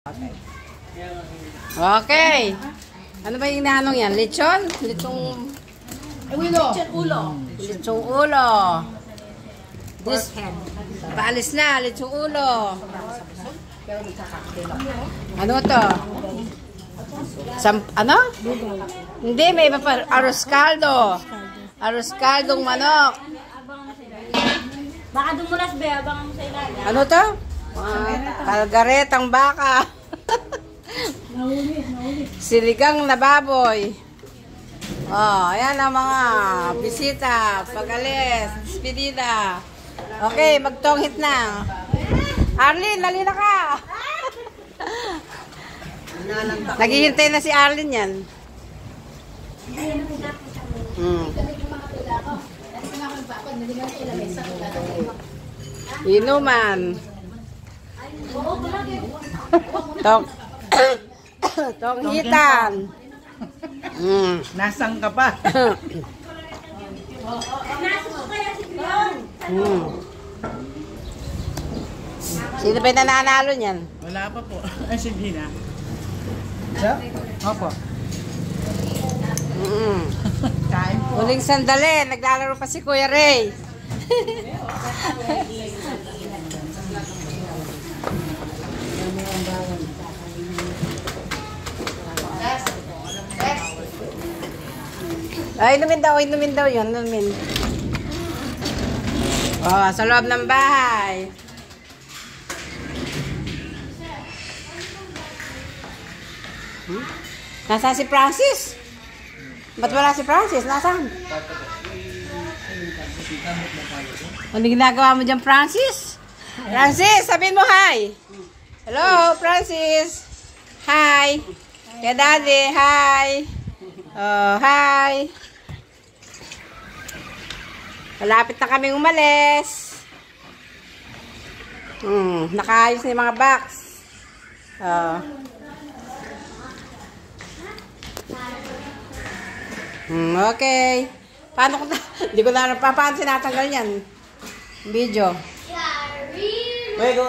Okay. Okay. Ano ba yung inaanong yan? Lechon? Lechong ulo. Lechong ulo. Lechong ulo. This, paalis na, lechong ulo. Ano to? Ano? Hindi, may iba pa. Arroz caldo. Arroz caldong manok. Baka dumulas be, abang sa ilalim. Ano to? Kalgaretang baka. Siligang na baboy. Oh, ayan ang mga bisita, pag-alis, despedida. Okay, magtonghit na. Arlene, nalina ka. Naghihintay na si Arlene yan. Inuman. Tonghitan. Nasang ka pa? Sino ba yung nananalo niyan? Wala pa po. Ay, sige na. Siya? Opo. Kain po. Huling sandali, naglalaro pa si Kuya Ray. Ay, inumin daw yun, inumin. Oh, sa loob ng bahay. Nasaan si Francis? Ba't wala si Francis? Nasaan? Ano ginagawa mo dyan, Francis? Francis, sabihin mo hi. Hello, Francis. Hi. Kaya daddy, hi. Oh, hi. Malapit na kaming umalis. Nakaayos na yung mga box. Okay. Paano ko na? Hindi ko na paano sinatanggal yan. Video. Wait, go.